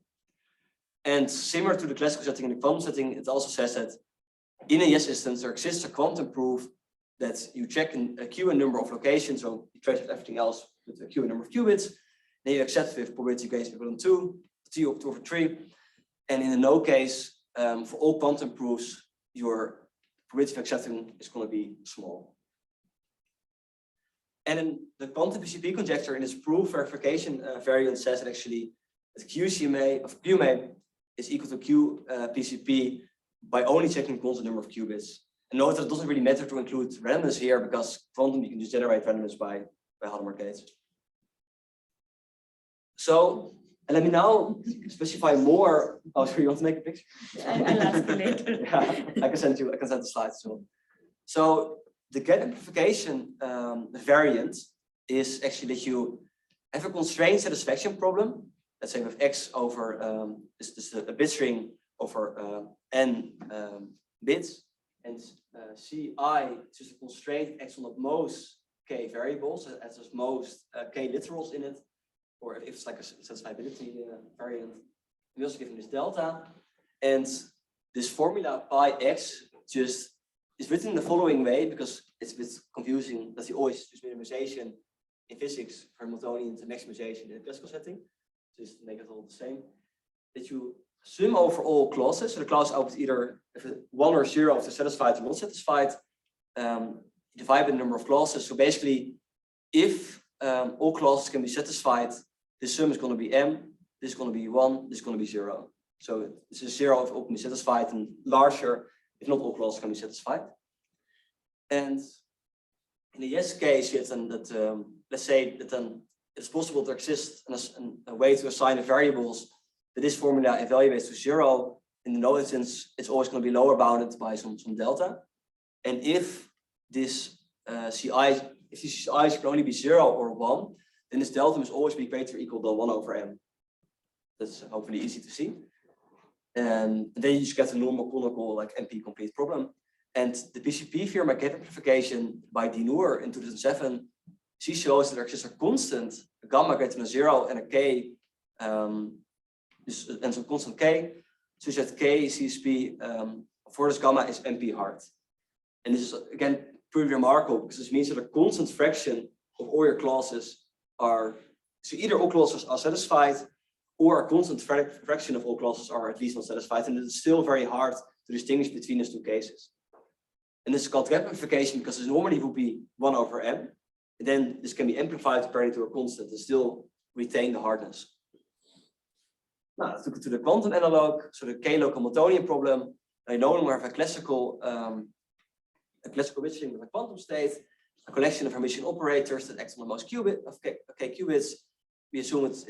A: And similar to the classical setting and the quantum setting, it also says that in a yes instance, there exists a quantum proof that you check in a QN number of locations, so you trace everything else with a QN number of qubits, then you accept with probability case equivalent 2, 2 over 3. And in the no case, for all quantum proofs, your probability of accepting is going to be small. And in the quantum PCP conjecture, in its proof verification variant, says that actually the QCMA of QMA is equal to Q PCP by only checking constant number of qubits. And note that it doesn't really matter to include randomness here, because quantum you can just generate randomness by Hadamard gates. So, and let me now specify more. Oh, sorry, you want to make a picture?
I: I'll ask you later.
A: Yeah, I can send the slides as well. So the get amplification variant is actually that you have a constraint satisfaction problem. Let's say with X over this a bit string over n bits, and Ci is just a constraint X on at most k variables, as most k literals in it, or if it's like a satisfiability variant. we also given this delta, and this formula pi x just is written in the following way because it's a bit confusing that you always use minimization in physics for Hamiltonian to maximization in a classical setting. Just to make it all the same. That you sum over all clauses. So the clause output either if 1 or 0 if they're satisfied or not satisfied. Divide by the number of clauses. So basically, if all clauses can be satisfied, the sum is going to be m. This is going to be 1. This is going to be 0. So this is 0 if all can be satisfied, and larger if not all clauses can be satisfied. And in the yes case, yet then that let's say that then it's possible to exist a way to assign the variables that this formula evaluates to 0. In the no instance, it's always going to be lower bounded by some delta. And if this CI, if these CI's can only be 0 or 1, then this delta must always be greater or equal than 1 over m. That's hopefully easy to see. And then you just get a normal canonical like NP-complete problem. And the PCP theorem by gap amplification by Dinoor in 2007, she shows that there exists a constant, a gamma greater than 0 and a k, and some constant k, such that k CSP for this gamma is NP hard. And this is again pretty remarkable because this means that a constant fraction of all your clauses are, so either all clauses are satisfied or a constant fraction of all clauses are at least not satisfied, and it's still very hard to distinguish between these two cases. And this is called gap amplification because this normally would be 1 over m, and then this can be amplified compared to a constant and still retain the hardness. Now let's look to the quantum analog, so the K-local Hamiltonian problem. I no longer have a classical Witsching with a quantum state, a collection of Hermitian operators that act on the most qubit of k qubits. We assume it's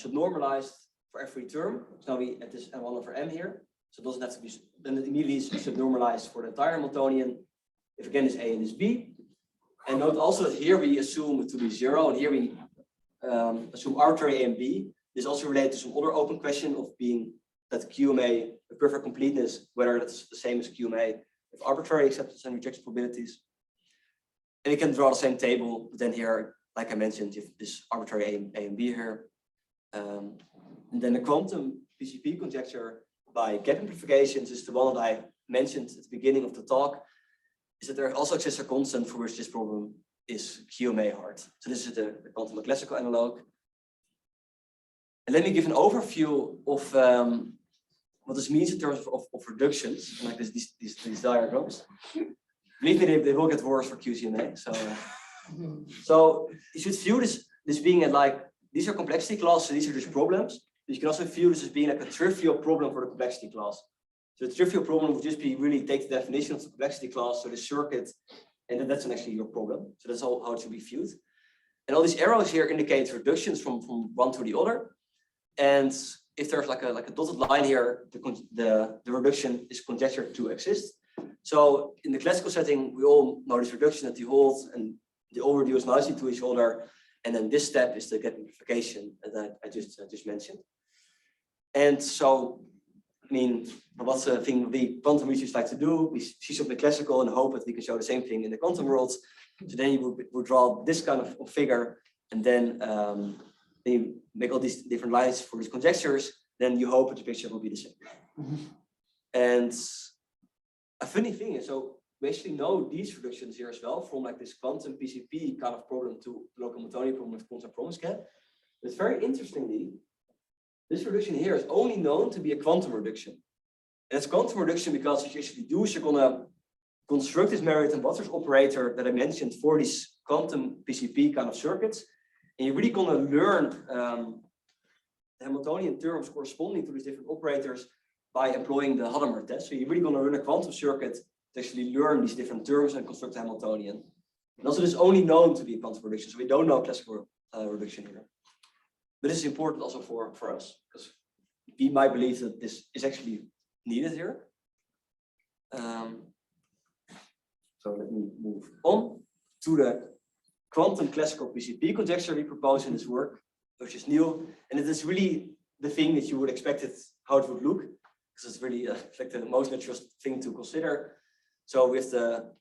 A: subnormalized for every term. So now we at this n1 over m here. So it doesn't have to be, then it immediately is subnormalized for the entire Hamiltonian. If again is A and is B. And note also that here we assume it to be 0, and here we assume arbitrary A and B. This is also related to some other open question of being that QMA, the perfect completeness, whether that's the same as QMA with arbitrary acceptance and rejection probabilities. And you can draw the same table, but then here, like I mentioned, you have this arbitrary A and B here. And then the quantum PCP conjecture by gap amplifications is the one that I mentioned at the beginning of the talk, is that there also exists a constant for which this problem is QMA hard. So this is the quantum classical analog. And let me give an overview of what this means in terms of reductions, like these diagrams. Believe me, they will get worse for QCMA. So you should view this being like, these are complexity classes, these are just problems. But you can also view this as being like a trivial problem for the complexity class. So the trivial problem would just be really take the definition of the complexity class, so the circuit, and then that's actually your problem. So that's how it should be viewed. And all these arrows here indicate reductions from one to the other. And if there's like a dotted line here, the reduction is conjectured to exist. So in the classical setting, we all know this reduction that they hold, and they all reduce nicely to each other. And then this step is the gap amplification that I just mentioned. And so, I mean, what's the thing we quantum researchers like to do? We see something classical and hope that we can show the same thing in the quantum world. So then you would draw this kind of figure, and then you make all these different lines for these conjectures. Then you hope that the picture will be the same. And a funny thing is, so we actually know these reductions here as well, from like this quantum PCP kind of problem to local Hamiltonian problem with quantum promise gap. But very interestingly, this reduction here is only known to be a quantum reduction. And it's quantum reduction because what you actually do is you're gonna construct this Merritt-Waters operator that I mentioned for these quantum PCP kind of circuits. And you're really gonna learn the Hamiltonian terms corresponding to these different operators by employing the Hadamard test. So you're really gonna learn a quantum circuit to actually learn these different terms and construct the Hamiltonian. And also this is only known to be a quantum reduction, so we don't know classical reduction here. But this is important also for us, because we might believe that this is actually needed here. So let me move on to the quantum classical PCP conjecture we propose in this work, which is new. And it is really the thing that you would expect it, how it would look, because it's really like the most natural thing to consider. So with the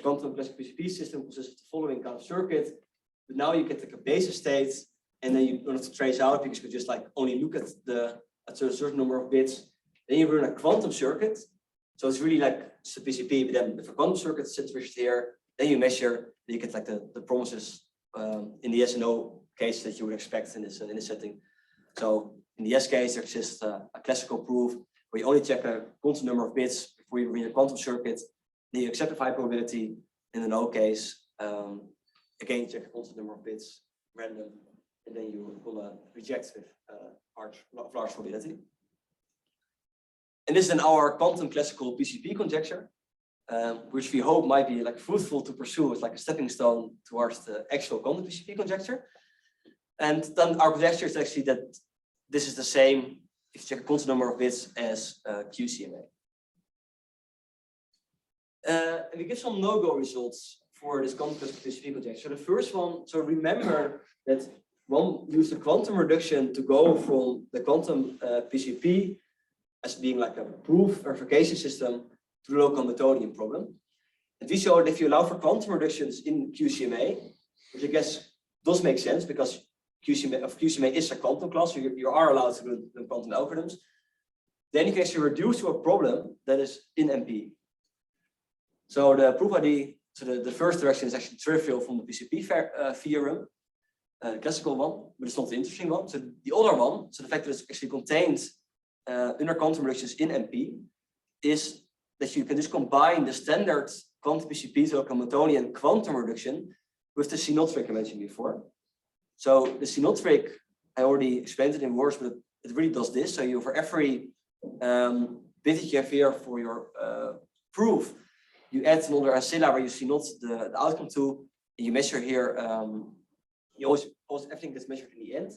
A: quantum classical PCP system consists of the following kind of circuit, but now you get like a basis state and then you don't have to trace out because you just like only look at a certain number of bits. Then you run a quantum circuit. So it's really like it's a PCP, but then if a quantum circuit sits here, then you measure, you get like the promises in the yes and no case that you would expect in this setting. So in the yes case, there exists a classical proof where you only check a constant number of bits before you run a quantum circuit. Then you accept a high probability. In the no case, again, you check a constant number of bits, random, and then you will reject with large probability. And this is then our quantum classical PCP conjecture, which we hope might be like fruitful to pursue as like a stepping stone towards the actual quantum PCP conjecture. And then our conjecture is actually that this is the same if you check a constant number of bits as QCMA. And we give some no-go results for this quantum classical PCP conjecture. So the first one, so remember that one used the quantum reduction to go from the quantum PCP as being like a proof verification system to the local Hamiltonian problem. And we showed if you allow for quantum reductions in QCMA, which I guess does make sense because QCMA is a quantum class, so you are allowed to do quantum algorithms, then you can actually reduce to a problem that is in MP. So the proof ID, so the first direction is actually trivial from the PCP theorem, classical one, but it's not the interesting one. So the other one, so the fact that it's actually contained under quantum reductions in MP, is that you can just combine the standard quantum PCP local Hamiltonian quantum reduction with the symmetric I mentioned before. So the symmetric, I already explained it in words, but it really does this. So you, for every bit that you have here for your proof, you add another ancilla where you see not the outcome to, and you measure here, you always everything gets measured in the end.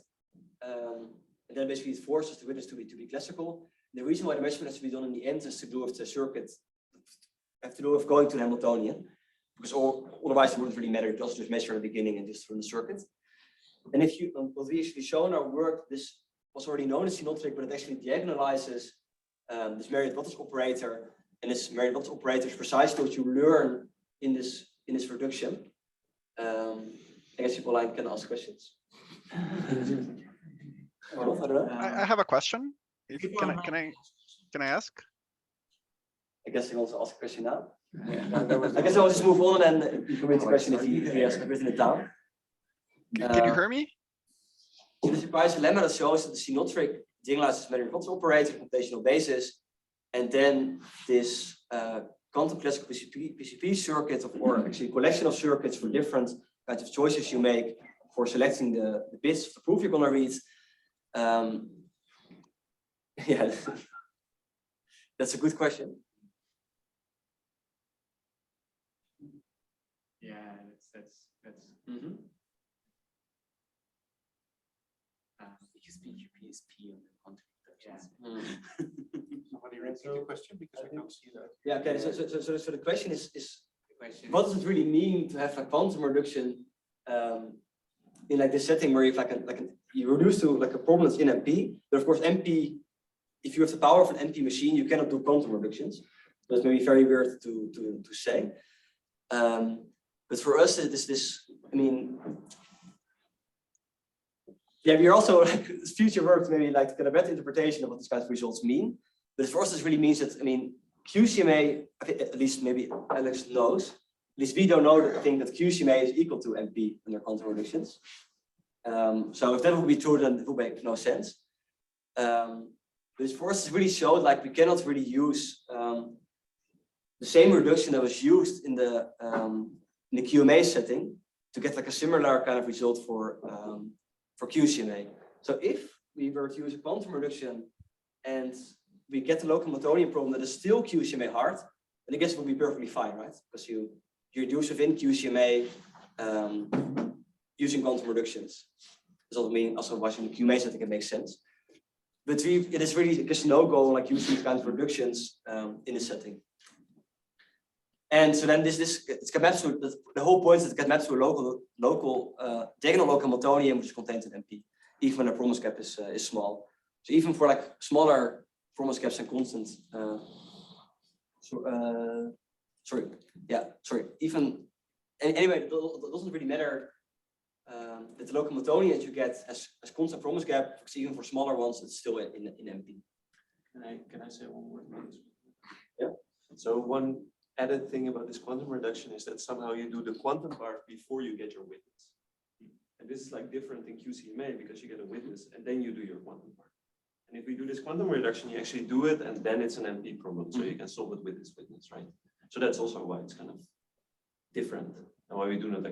A: And then basically it forces the witness to be classical. And the reason why the measurement has to be done in the end is to do with the circuit, have to do with going to the Hamiltonian, because otherwise it wouldn't really matter. You also just measure at the beginning and just run the circuit. And if you, what we actually show in our work, this was already known as symmetric, but it actually diagonalizes this Merlinized operator. And this Merlinized operator is precisely what you learn in this reduction. I guess people can ask questions.
J: I have a question. Can I ask?
A: I guess I want to ask a question now. I guess I'll just move on and then you can read the question if you ask written it down.
J: Can you hear me?
A: So the surprise lemma that shows that the symmetric diagonalizes Merlinized operator on a computational basis, and then this quantum classical PCP circuit, or actually collection of circuits for different kinds of choices you make for selecting the bits of the proof you're going to read. Yeah, that's a good question.
B: Yeah, that's.
A: Mm-hmm.
C: Because PGP is P on the quantum reductions.
G: Somebody repeat the question because I don't see that.
A: Yeah, okay. So the question is what does it really mean to have a quantum reduction in like this setting where you have you reduce to like a problem that's in MP, but of course MP, if you have the power of an MP machine, you cannot do quantum reductions. That's maybe very weird to say. But for us, it is this. I mean, yeah, we are also like future work to maybe like get a better interpretation of what these kinds of results mean. But for us, this really means that, I mean, QCMA, at least maybe Alex knows, at least we don't know that think that QCMA is equal to MP under quantum reductions. So if that would be true, then it would make no sense. But for us, it really showed like we cannot really use the same reduction that was used in the QMA setting to get like a similar kind of result for QCMA. So if we were to use a quantum reduction and we get the local Hamiltonian problem that is still QCMA hard, then I guess it would be perfectly fine, right? Because you reduce within QCMA using quantum reductions. Does also mean also watching the QMA setting it makes sense. But it is really just no-go like using these kinds of reductions in this setting. And so then this get mapped to the whole point is it gets mapped to a local diagonal local Hamiltonian which is contained in MP, even when the promise gap is small. So even for like smaller promise gaps and constants. Even anyway, it doesn't really matter that the local Hamiltonian you get as constant promise gap, because even for smaller ones, it's still in MP.
K: Can I say one word, please?
A: Yeah.
K: So one added thing about this quantum reduction is that somehow you do the quantum part before you get your witness. And this is like different in QCMA because you get a witness and then you do your quantum part. And if we do this quantum reduction, you actually do it and then it's an MP problem. So you can solve it with this witness, right? So that's also why it's kind of different and why we do not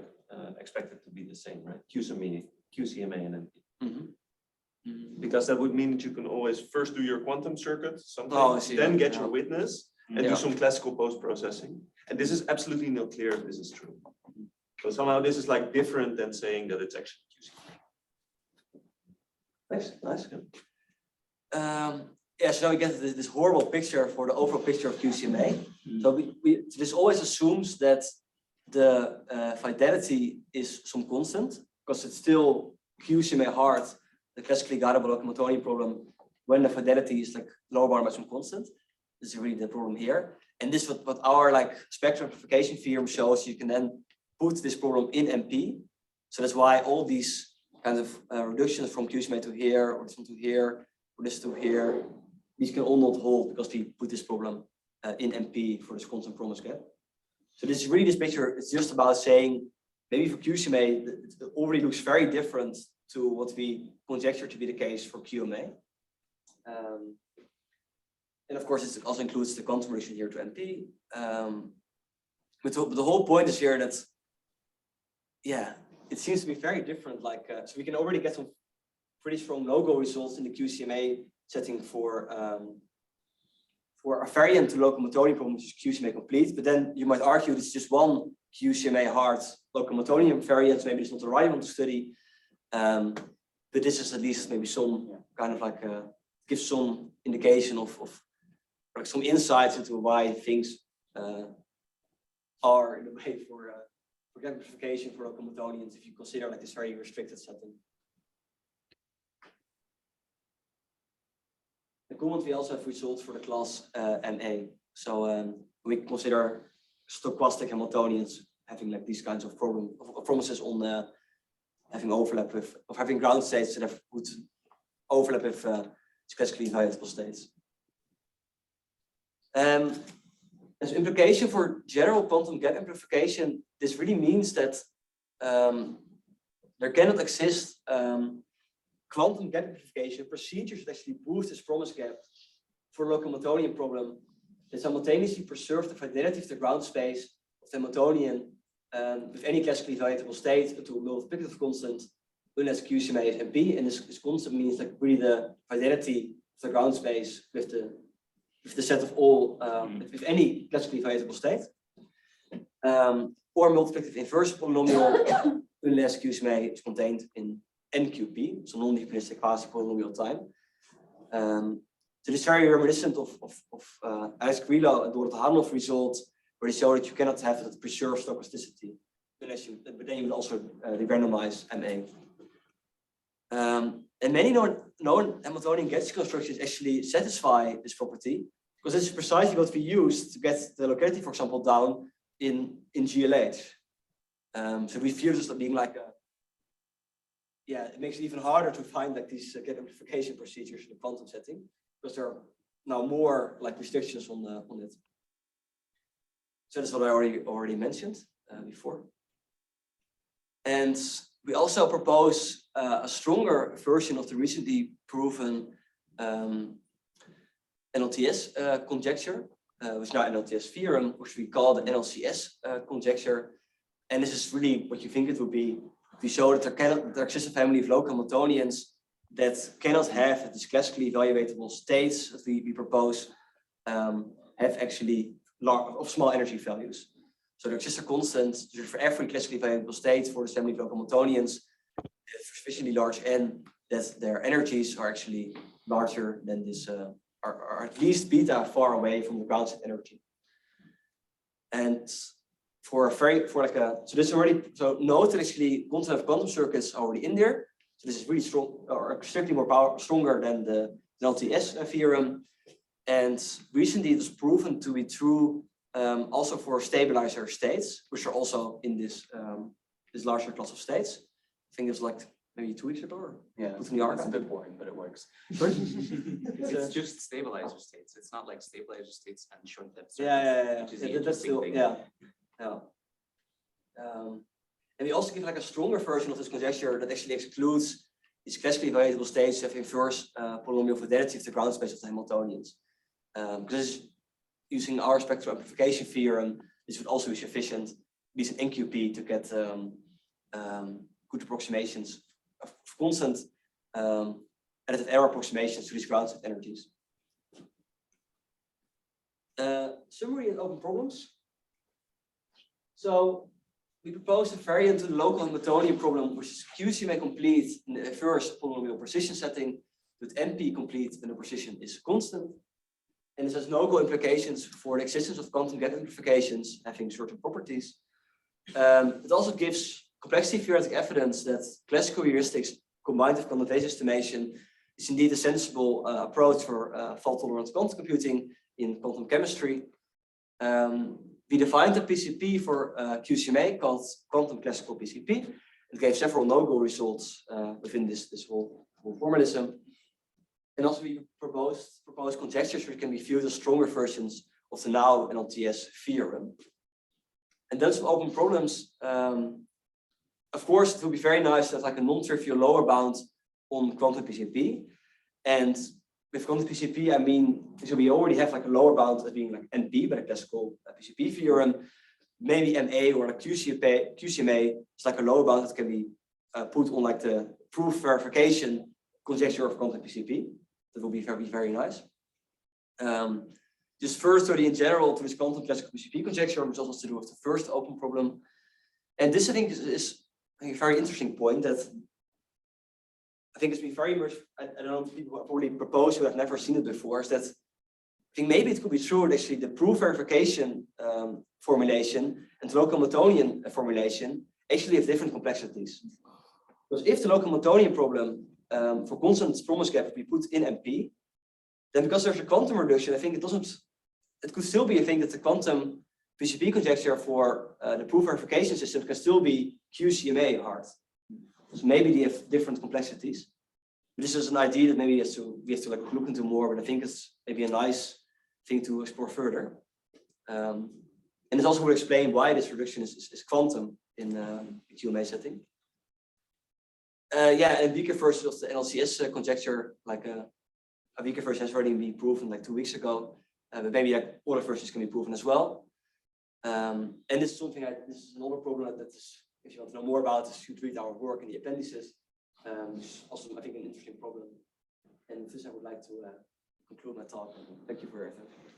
K: expect it to be the same, right? QCMA and MP. Because that would mean that you can always first do your quantum circuit, then get your witness and do some classical post-processing. And this is absolutely not clear if this is true. So somehow this is like different than saying that it's actually QCMA.
A: Nice. Yeah, so now we get this horrible picture for the overall picture of QCMA. So this always assumes that the fidelity is some constant, because it's still QCMA hard, the classically guidable local Hamiltonian problem, when the fidelity is like lower bound by some constant. This is really the problem here. And this is what our like spectrum amplification theorem shows. You can then put this problem in MP. So that's why all these kind of reductions from QCMA to here, or this one to here, or this to here, these can all not hold because we put this problem in MP for this constant promise gap. So this is really this picture. It's just about saying maybe for QCMA, it already looks very different to what we conjecture to be the case for QMA. And of course, it also includes the quantum reduction here to MP. But the whole point is here that, yeah, it seems to be very different. Like, so we can already get some pretty strong logo results in the QCMA setting for a variant to local Hamiltonian problem, which is QCMA-complete. But then you might argue this is just one QCMA hard local Hamiltonian variant. Maybe it's not the right one to study. But this is at least maybe some kind of like gives some indication of like some insights into why things are in a way for amplification for local Hamiltonians if you consider like this very restricted setting. The comment we also have results for the class MA. So we consider stochastic Hamiltonians having like these kinds of promises on having overlap with, of having ground states that have good overlap with classically evaluatable states. As implication for general quantum gap amplification, this really means that there cannot exist quantum gap amplification procedures that actually boost this promise gap for a local Hamiltonian problem that simultaneously preserve the fidelity of the ground space of the Hamiltonian with any classically evaluatable state to a multiplicative constant unless QCMA is MP, and this constant means like really the fidelity of the ground space with the set of all with any classically evaluatable state, or multiplicative inverse polynomial unless QCMA is contained in NQP, so non-deterministic quasi-polynomial time. So this is very reminiscent of Alex Guilo and Jordi Hanloff result, where they show that you cannot have that preserved stochasticity unless you, but then you would also de-randomize MA. And many known Hamiltonian gauge constructions actually satisfy this property, because this is precisely what we use to get the locality, for example, down in GLH. So we view this as being like it makes it even harder to find like these gap amplification procedures in the quantum setting, because there are now more like restrictions on it. So that's what I already mentioned before. And we also propose a stronger version of the recently proven NLTS conjecture, which is now NLTS theorem, which we call the NLTS conjecture. And this is really what you think it would be. We show that there exists a family of local Hamiltonians that cannot have these classically evaluatable states that we propose have actually of small energy values. So there exists a constant for every classically evaluatable state for the family of local Hamiltonians sufficiently large n that their energies are actually larger than this, are at least beta far away from the ground state energy. And so this already, so note that actually content of quantum circuits are already in there. So this is really strong, or strictly stronger than the NLTS theorem. And recently it was proven to be true also for stabilizer states, which are also in this larger class of states. think it was like maybe 2 weeks ago. Or
C: Yeah,
A: put in the
C: it's a
A: archive.
C: bit boring, but it works.
A: It's,
C: It's just stabilizer states. It's not like stabilizer states and short depth.
A: yeah.
C: Which is the
A: That's
C: interesting
A: still,
C: thing.
A: yeah. And we also give like a stronger version of this conjecture that actually excludes these classically evaluatable states of inverse polynomial fidelity of the ground space of the Hamiltonians. Because using our spectral amplification theorem, this would also be sufficient, at least in NQP, to get good approximations of constant additive error approximations to these ground state energies. Summary and open problems. So we proposed a variant to the local Hamiltonian problem, which is QCMA-complete in the inverse polynomial precision setting, with NP-complete when the precision is constant. And this has no implications for the existence of quantum gap amplifications having certain properties. It also gives complexity-theoretic evidence that classical heuristics combined with quantization estimation is indeed a sensible approach for fault-tolerant quantum computing in quantum chemistry. We defined a PCP for QCMA called quantum classical PCP. It gave several no-go results within this whole formalism. And also we proposed conjectures which can be viewed as stronger versions of the now NLTS theorem. And then some open problems. Of course, it would be very nice to have like a non-trivial lower bound on quantum PCP. And with quantum PCP, I mean, so we already have like a lower bound as being like NP by the classical PCP theorem. Maybe MA or like QCMA is like a lower bound that can be put on like the proof verification conjecture of quantum PCP. That will be very nice. Just first study in general to this quantum classical PCP conjecture, which also has to do with the first open problem. And this I think is a very interesting point that I think it's been very much, I don't know, people have already proposed who have never seen it before, is that I think maybe it could be true that actually the proof verification formulation and the local Hamiltonian formulation actually have different complexities. Because if the local Hamiltonian problem for constant promise gap we put in MP, then because there's a quantum reduction, I think it could still be a thing that the quantum PCP conjecture for the proof verification system can still be QCMA hard. So maybe they have different complexities. But this is an idea that maybe we have to like look into more, but I think it's maybe a nice thing to explore further. And it also will explain why this reduction is quantum in the QMA setting. And weaker version of the NLTS conjecture, like a weaker version has already been proven like 2 weeks ago, but maybe like other versions can be proven as well. And this is something this is another problem that is, if you want to know more about this, you should read our work in the appendices. Which is also, I think, an interesting problem. And with this, I would like to conclude my talk. Thank you for your attention.